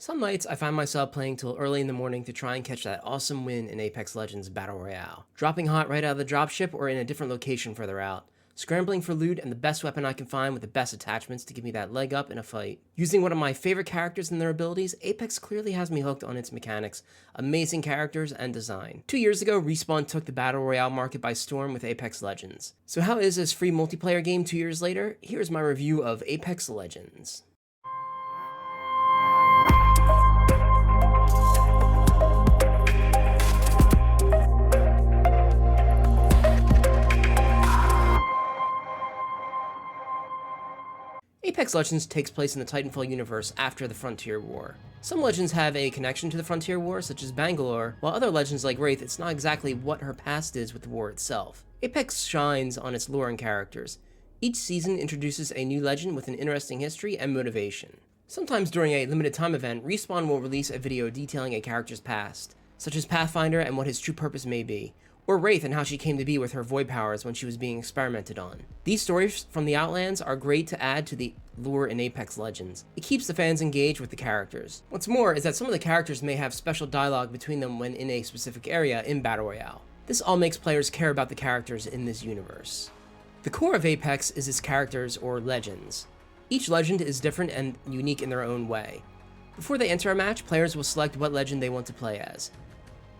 Some nights I find myself playing till early in the morning to try and catch that awesome win in Apex Legends Battle Royale. Dropping hot right out of the dropship or in a different location further out. Scrambling for loot and the best weapon I can find with the best attachments to give me that leg up in a fight. Using one of my favorite characters and their abilities, Apex clearly has me hooked on its mechanics, amazing characters, and design. 2 years ago, Respawn took the Battle Royale market by storm with Apex Legends. So how is this free multiplayer game 2 years later? Here's my review of Apex Legends. Apex Legends takes place in the Titanfall universe after the Frontier War. Some legends have a connection to the Frontier War, such as Bangalore, while other legends like Wraith, it's not exactly what her past is with the war itself. Apex shines on its lore and characters. Each season introduces a new legend with an interesting history and motivation. Sometimes during a limited time event, Respawn will release a video detailing a character's past, such as Pathfinder and what his true purpose may be, or Wraith and how she came to be with her void powers when she was being experimented on. These stories from the Outlands are great to add to the lore in Apex Legends. It keeps the fans engaged with the characters. What's more is that some of the characters may have special dialogue between them when in a specific area in Battle Royale. This all makes players care about the characters in this universe. The core of Apex is its characters or legends. Each legend is different and unique in their own way. Before they enter a match, players will select what legend they want to play as.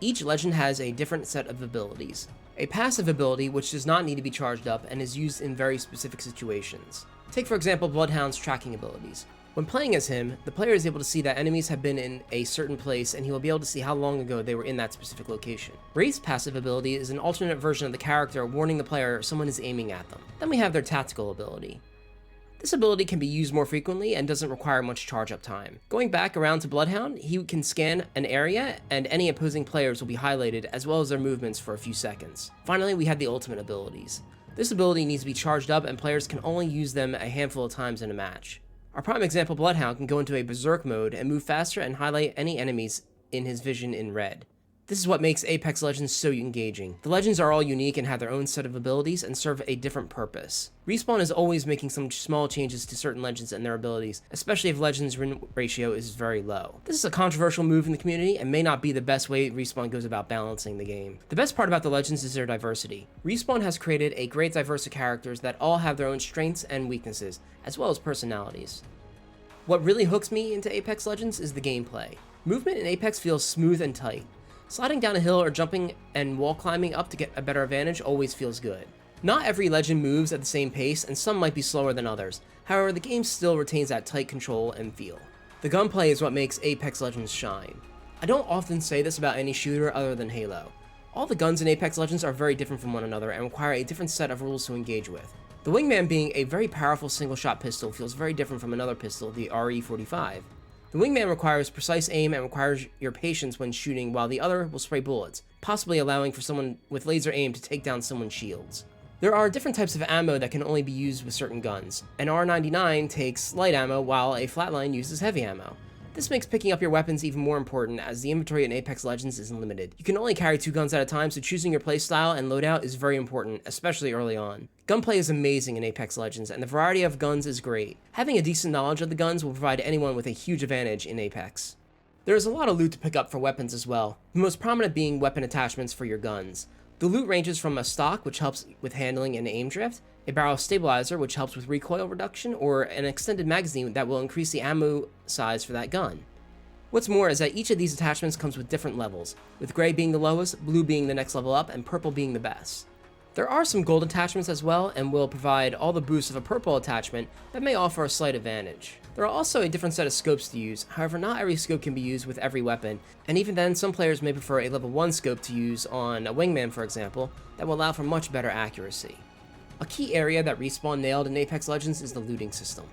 Each legend has a different set of abilities. A passive ability which does not need to be charged up and is used in very specific situations. Take for example Bloodhound's tracking abilities. When playing as him, the player is able to see that enemies have been in a certain place and he will be able to see how long ago they were in that specific location. Wraith's passive ability is an alternate version of the character warning the player someone is aiming at them. Then we have their tactical ability. This ability can be used more frequently and doesn't require much charge-up time. Going back around to Bloodhound, he can scan an area and any opposing players will be highlighted as well as their movements for a few seconds. Finally, we have the ultimate abilities. This ability needs to be charged up and players can only use them a handful of times in a match. Our prime example, Bloodhound, can go into a berserk mode and move faster and highlight any enemies in his vision in red. This is what makes Apex Legends so engaging. The legends are all unique and have their own set of abilities and serve a different purpose. Respawn is always making some small changes to certain legends and their abilities, especially if legends win ratio is very low. This is a controversial move in the community and may not be the best way Respawn goes about balancing the game. The best part about the legends is their diversity. Respawn has created a great diverse of characters that all have their own strengths and weaknesses, as well as personalities. What really hooks me into Apex Legends is the gameplay. Movement in Apex feels smooth and tight. Sliding down a hill or jumping and wall climbing up to get a better advantage always feels good. Not every legend moves at the same pace and some might be slower than others, however the game still retains that tight control and feel. The gunplay is what makes Apex Legends shine. I don't often say this about any shooter other than Halo. All the guns in Apex Legends are very different from one another and require a different set of rules to engage with. The Wingman being a very powerful single shot pistol feels very different from another pistol, the RE45. The Wingman requires precise aim and requires your patience when shooting, while the other will spray bullets, possibly allowing for someone with laser aim to take down someone's shields. There are different types of ammo that can only be used with certain guns. An R99 takes light ammo, while a flatline uses heavy ammo. This makes picking up your weapons even more important, as the inventory in Apex Legends is limited. You can only carry 2 guns at a time, so choosing your playstyle and loadout is very important, especially early on. Gunplay is amazing in Apex Legends, and the variety of guns is great. Having a decent knowledge of the guns will provide anyone with a huge advantage in Apex. There is a lot of loot to pick up for weapons as well, the most prominent being weapon attachments for your guns. The loot ranges from a stock, which helps with handling and aim drift, a barrel stabilizer, which helps with recoil reduction, or an extended magazine that will increase the ammo size for that gun. What's more is that each of these attachments comes with different levels, with gray being the lowest, blue being the next level up, and purple being the best. There are some gold attachments as well, and will provide all the boosts of a purple attachment that may offer a slight advantage. There are also a different set of scopes to use, however not every scope can be used with every weapon, and even then some players may prefer a level 1 scope to use on a Wingman for example, that will allow for much better accuracy. A key area that Respawn nailed in Apex Legends is the looting system.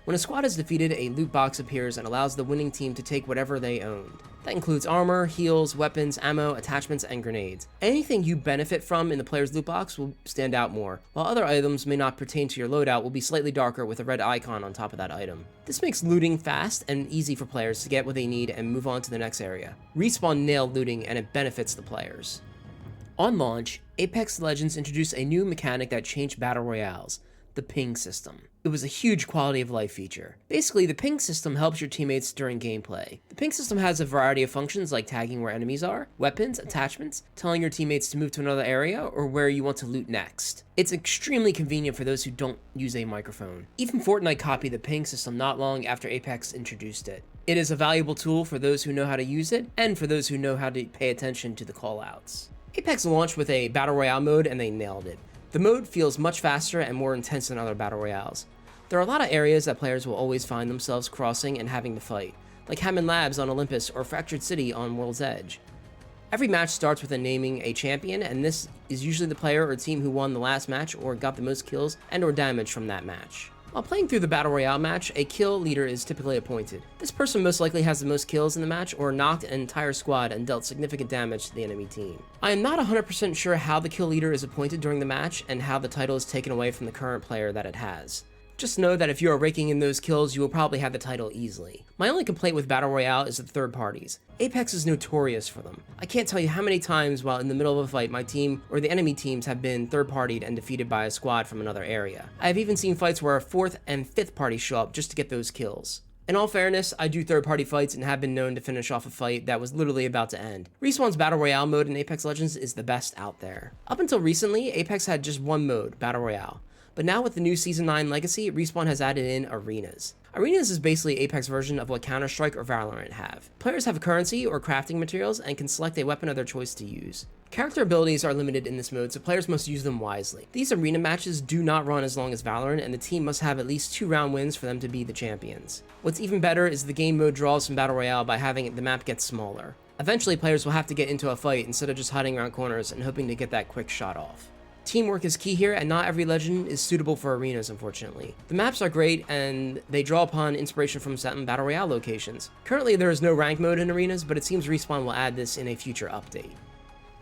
When a squad is defeated, a loot box appears and allows the winning team to take whatever they owned. That includes armor, heals, weapons, ammo, attachments, and grenades. Anything you benefit from in the player's loot box will stand out more, while other items may not pertain to your loadout will be slightly darker with a red icon on top of that item. This makes looting fast and easy for players to get what they need and move on to the next area. Respawn nailed looting and it benefits the players. On launch, Apex Legends introduced a new mechanic that changed battle royales, the ping system. It was a huge quality of life feature. Basically, the ping system helps your teammates during gameplay. The ping system has a variety of functions like tagging where enemies are, weapons, attachments, telling your teammates to move to another area, or where you want to loot next. It's extremely convenient for those who don't use a microphone. Even Fortnite copied the ping system not long after Apex introduced it. It is a valuable tool for those who know how to use it, and for those who know how to pay attention to the callouts. Apex launched with a Battle Royale mode and they nailed it. The mode feels much faster and more intense than other Battle Royales. There are a lot of areas that players will always find themselves crossing and having to fight, like Hammond Labs on Olympus or Fractured City on World's Edge. Every match starts with naming a champion, and this is usually the player or team who won the last match or got the most kills and or damage from that match. While playing through the Battle Royale match, a kill leader is typically appointed. This person most likely has the most kills in the match or knocked an entire squad and dealt significant damage to the enemy team. I am not 100% sure how the kill leader is appointed during the match and how the title is taken away from the current player that it has. Just know that if you are raking in those kills, you will probably have the title easily. My only complaint with Battle Royale is the third parties. Apex is notorious for them. I can't tell you how many times while in the middle of a fight, my team or the enemy teams have been third-partied and defeated by a squad from another area. I have even seen fights where a fourth and fifth party show up just to get those kills. In all fairness, I do third-party fights and have been known to finish off a fight that was literally about to end. Respawn's Battle Royale mode in Apex Legends is the best out there. Up until recently, Apex had just one mode, Battle Royale. But now with the new Season 9 Legacy, Respawn has added in Arenas. Arenas is basically Apex version of what Counter-Strike or Valorant have. Players have currency or crafting materials and can select a weapon of their choice to use. Character abilities are limited in this mode, so players must use them wisely. These arena matches do not run as long as Valorant, and the team must have at least 2 round wins for them to be the champions. What's even better is the game mode draws from Battle Royale by having the map get smaller. Eventually, players will have to get into a fight instead of just hiding around corners and hoping to get that quick shot off. Teamwork is key here, and not every legend is suitable for arenas, unfortunately. The maps are great, and they draw upon inspiration from certain Battle Royale locations. Currently, there is no rank mode in arenas, but it seems Respawn will add this in a future update.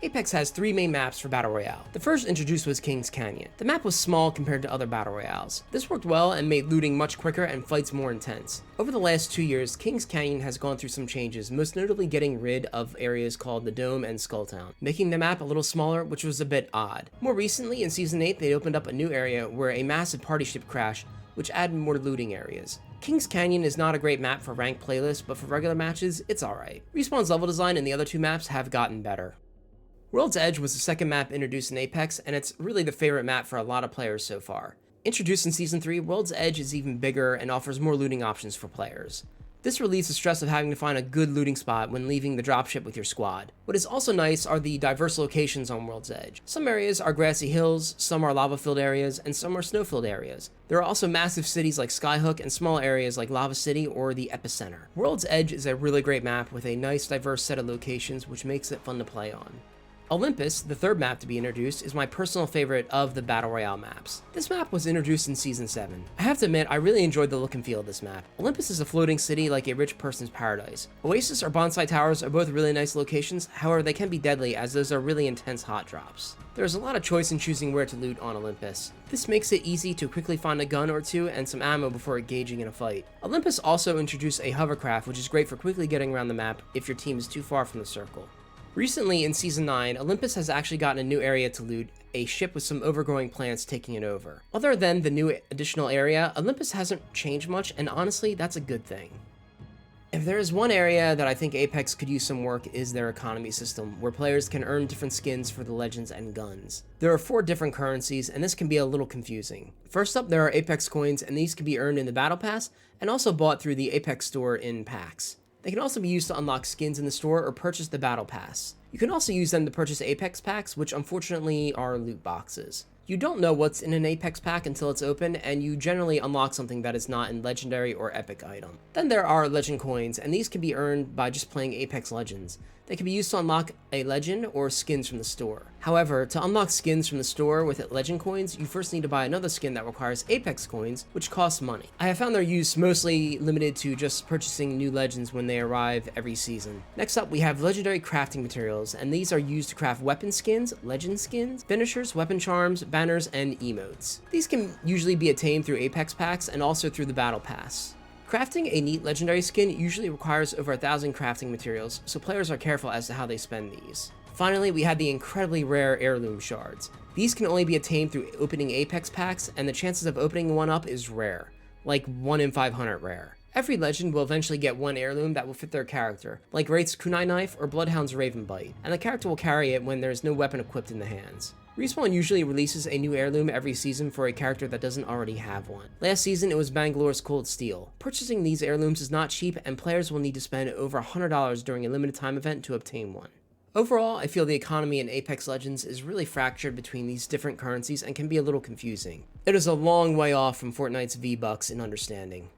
Apex has 3 main maps for Battle Royale. The first introduced was King's Canyon. The map was small compared to other Battle Royales. This worked well and made looting much quicker and fights more intense. Over the last 2 years, King's Canyon has gone through some changes, most notably getting rid of areas called the Dome and Skulltown, making the map a little smaller, which was a bit odd. More recently, in Season 8, they opened up a new area where a massive party ship crashed, which added more looting areas. King's Canyon is not a great map for ranked playlists, but for regular matches, it's alright. Respawn's level design and the other 2 maps have gotten better. World's Edge was the second map introduced in Apex, and it's really the favorite map for a lot of players so far. Introduced in Season 3, World's Edge is even bigger and offers more looting options for players. This relieves the stress of having to find a good looting spot when leaving the dropship with your squad. What is also nice are the diverse locations on World's Edge. Some areas are grassy hills, some are lava-filled areas, and some are snow-filled areas. There are also massive cities like Skyhook and small areas like Lava City or the Epicenter. World's Edge is a really great map with a nice diverse set of locations which makes it fun to play on. Olympus, the third map to be introduced, is my personal favorite of the Battle Royale maps. This map was introduced in Season 7. I have to admit, I really enjoyed the look and feel of this map. Olympus is a floating city like a rich person's paradise. Oasis or Bonsai Towers are both really nice locations, however they can be deadly as those are really intense hot drops. There's a lot of choice in choosing where to loot on Olympus. This makes it easy to quickly find a gun or 2 and some ammo before engaging in a fight. Olympus also introduced a hovercraft, which is great for quickly getting around the map if your team is too far from the circle. Recently, in Season 9, Olympus has actually gotten a new area to loot, a ship with some overgrowing plants taking it over. Other than the new additional area, Olympus hasn't changed much, and honestly, that's a good thing. If there is one area that I think Apex could use some work is their economy system, where players can earn different skins for the legends and guns. There are 4 different currencies, and this can be a little confusing. First up, there are Apex coins, and these can be earned in the Battle Pass, and also bought through the Apex store in packs. They can also be used to unlock skins in the store or purchase the Battle Pass. You can also use them to purchase Apex packs, which unfortunately are loot boxes. You don't know what's in an Apex pack until it's open, and you generally unlock something that is not a legendary or epic item. Then there are legend coins, and these can be earned by just playing Apex Legends. They can be used to unlock a legend or skins from the store. However, to unlock skins from the store with legend coins, you first need to buy another skin that requires Apex coins, which costs money. I have found their use mostly limited to just purchasing new legends when they arrive every season. Next up, we have legendary crafting materials, and these are used to craft weapon skins, legend skins, finishers, weapon charms, banners, and emotes. These can usually be attained through Apex packs and also through the Battle Pass. Crafting a neat legendary skin usually requires over 1,000 crafting materials, so players are careful as to how they spend these. Finally, we have the incredibly rare heirloom shards. These can only be obtained through opening Apex packs, and the chances of opening one up is rare, like 1 in 500 rare. Every legend will eventually get one heirloom that will fit their character, like Wraith's kunai knife or Bloodhound's raven bite, and the character will carry it when there is no weapon equipped in the hands. Respawn usually releases a new heirloom every season for a character that doesn't already have one. Last season it was Bangalore's Cold Steel. Purchasing these heirlooms is not cheap, and players will need to spend over $100 during a limited time event to obtain one. Overall, I feel the economy in Apex Legends is really fractured between these different currencies and can be a little confusing. It is a long way off from Fortnite's V-Bucks in understanding.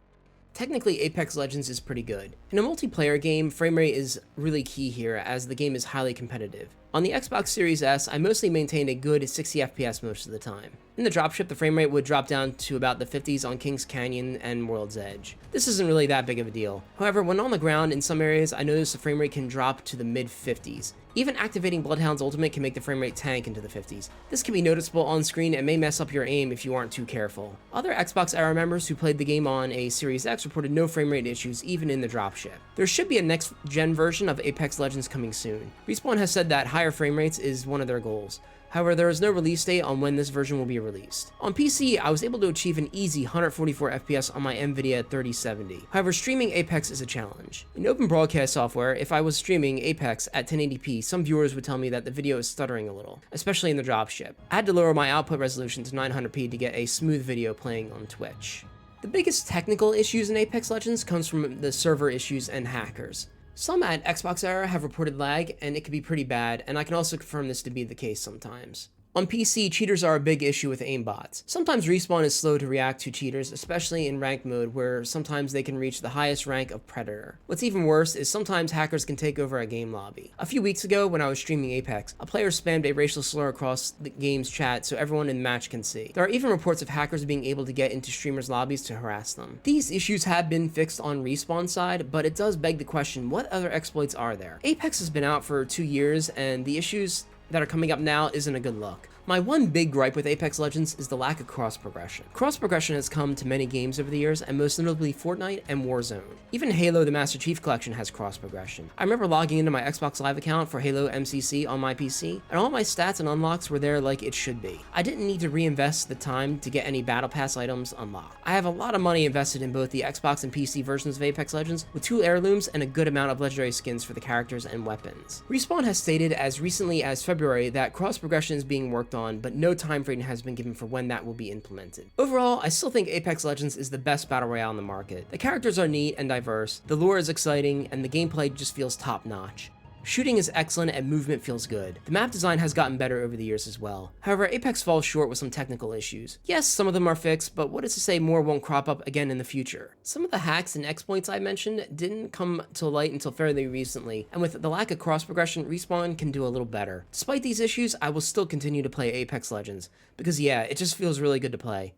Technically, Apex Legends is pretty good. In a multiplayer game, framerate is really key here as the game is highly competitive. On the Xbox Series S, I mostly maintained a good 60 FPS most of the time. In the dropship, the framerate would drop down to about the 50s on King's Canyon and World's Edge. This isn't really that big of a deal. However, when on the ground in some areas, I noticed the framerate can drop to the mid-50s. Even activating Bloodhound's ultimate can make the framerate tank into the 50s. This can be noticeable on screen and may mess up your aim if you aren't too careful. Other XboxEra members who played the game on a Series X reported no framerate issues even in the dropship. There should be a next-gen version of Apex Legends coming soon. Respawn has said that higher frame rates is one of their goals. However, there is no release date on when this version will be released. On PC, I was able to achieve an easy 144 FPS on my NVIDIA 3070. However, streaming Apex is a challenge. In open broadcast software, if I was streaming Apex at 1080p, some viewers would tell me that the video is stuttering a little, especially in the dropship. I had to lower my output resolution to 900p to get a smooth video playing on Twitch. The biggest technical issues in Apex Legends comes from the server issues and hackers. Some at XboxEra have reported lag, and it can be pretty bad, and I can also confirm this to be the case sometimes. On PC, cheaters are a big issue with aimbots. Sometimes Respawn is slow to react to cheaters, especially in ranked mode where sometimes they can reach the highest rank of Predator. What's even worse is sometimes hackers can take over a game lobby. A few weeks ago when I was streaming Apex, a player spammed a racial slur across the game's chat so everyone in the match can see. There are even reports of hackers being able to get into streamers' lobbies to harass them. These issues have been fixed on Respawn's side, but it does beg the question, what other exploits are there? Apex has been out for 2 years, and the issues that are coming up now isn't a good look. My one big gripe with Apex Legends is the lack of cross-progression. Cross-progression has come to many games over the years, and most notably Fortnite and Warzone. Even Halo the Master Chief Collection has cross-progression. I remember logging into my Xbox Live account for Halo MCC on my PC, and all my stats and unlocks were there like it should be. I didn't need to reinvest the time to get any Battle Pass items unlocked. I have a lot of money invested in both the Xbox and PC versions of Apex Legends, with 2 heirlooms and a good amount of legendary skins for the characters and weapons. Respawn has stated as recently as February that cross-progression is being worked on, but no time frame has been given for when that will be implemented. Overall, I still think Apex Legends is the best battle royale in the market. The characters are neat and diverse, the lore is exciting, and the gameplay just feels top-notch. Shooting is excellent and movement feels good. The map design has gotten better over the years as well. However, Apex falls short with some technical issues. Yes, some of them are fixed, but what is to say more won't crop up again in the future? Some of the hacks and exploits I mentioned didn't come to light until fairly recently, and with the lack of cross-progression, Respawn can do a little better. Despite these issues, I will still continue to play Apex Legends, because yeah, it just feels really good to play.